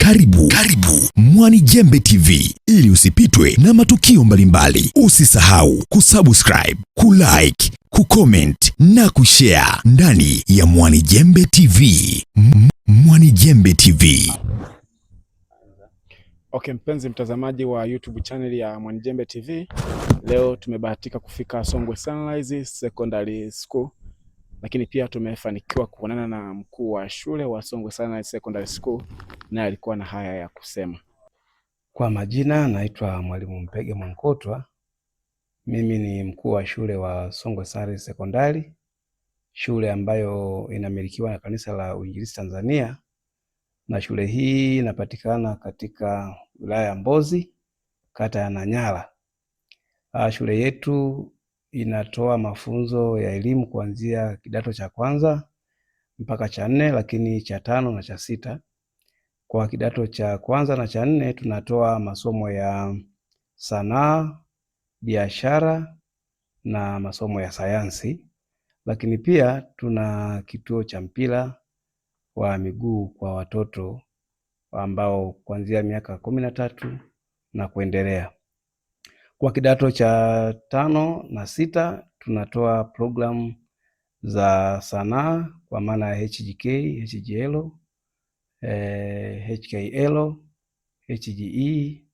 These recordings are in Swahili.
Karibu Mwanijembe TV, ili usipitwe na matukio mbalimbali. Usisahau kusubscribe, kulike, kucomment na kushare ndani ya Mwanijembe TV. Mwanijembe TV. Okay, mpenzi mtazamaji wa YouTube channel ya Mwanijembe TV. Leo tumebahatika kufika Songwe Sunrise Secondary School. Lakini pia tumefanikiwa kuonana na mkuu wa shule wa Songwe Sunrise Secondary School, naye alikuwa na haya ya kusema. Kwa majina naitwa Mwalimu Mpege Mwankotwa. Mimi ni mkuu wa shule wa Songwe Sunrise Secondary, shule ambayo inamilikiwa na Kanisa la Uinjilisti Tanzania, na shule hii inapatikana katika wilaya ya Mbozi, kata ya Nanyala. Shule yetu inatoa mafunzo ya elimu kuanzia kidato cha kwanza mpaka cha 4, lakini cha 5 na cha 6. Kwa kidato cha kwanza na cha 4 tunatoa masomo ya sanaa, biashara na masomo ya sayansi. Lakini pia tuna kituo cha mpira wa miguu kwa watoto ambao kuanzia miaka 13 na kuendelea. Kwa kidato cha 5 na 6 tunatoa programu za sanaa kwa maana ya HGK, HGL, HKL, HGE,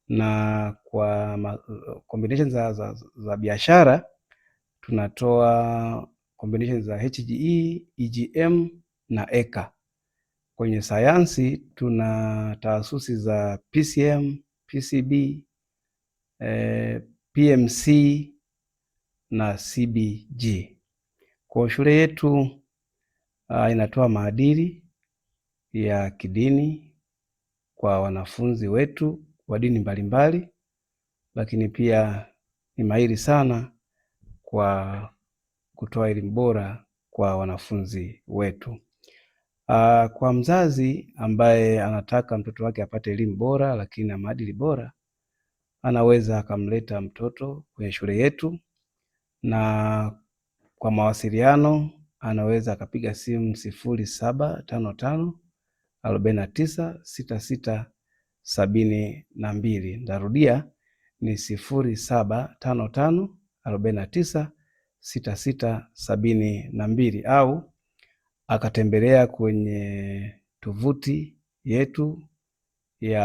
na kwa combination za biashara tunatoa combination za HGE, EGM na EKA. Kwenye sayansi tuna taasisi za PCM, PCB, PMC na CBG. Kwa shule yetu inatoa maadili ya kidini kwa wanafunzi wetu wa dini mbalimbali, lakini pia ni mahiri sana kwa kutoa elimu bora kwa wanafunzi wetu. Kwa mzazi ambaye anataka mtoto wake apate elimu bora lakini na maadili bora, anaweza akamleta mtoto kwenye shule yetu, na kwa mawasiliano anaweza akapiga simu 0755 49 66 72. Ndarudia ni 0755 49 66 72, au akatembelea kwenye tovuti yetu ya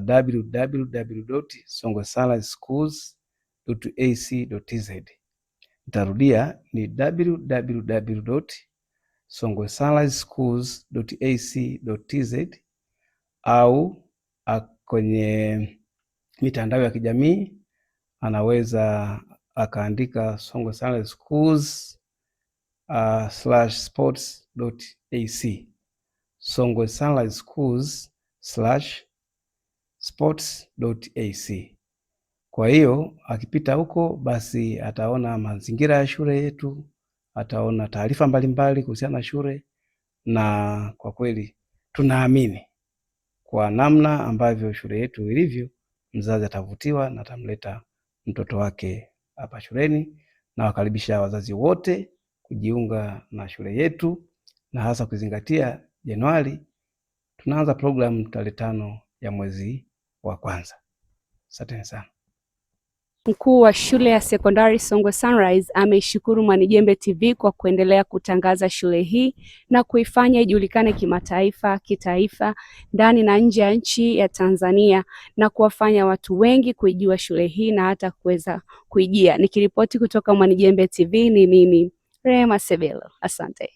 www.songwesunriseschools.ac.tz. Nitarudia ni www.songwesunriseschools.ac.tz, au kwenye mitandao ya kijamii anaweza akaandika Songwe Sunrise Schools /sports.ac, Songwe Sunrise Schools /sports.ac. Kwa hiyo akipita huko basi ataona mazingira ya shule yetu, ataona taarifa mbalimbali kuhusiana na shule, na kwa kweli tunaamini kwa namna ambavyo shule yetu ilivyo, mzazi atavutiwa na atamleta mtoto wake hapa shuleni, na wakaribisha wazazi wote kujiunga na shule yetu, na hasa kuzingatia Januari tunaanza programu tarehe 5 ya mwezi wa kwanza. Asante sana. Mkuu wa shule ya sekondari Songwe Sunrise ameishukuru Mwanijembe TV kwa kuendelea kutangaza shule hii na kuifanya ijulikane kimataifa, kitaifa, ndani na nje ya nchi ya Tanzania, na kuwafanya watu wengi kuijua shule hii na hata kuweza kuijia. Nikiripoti kutoka Mwanijembe TV ni mimi Rema Sebelo. Asante.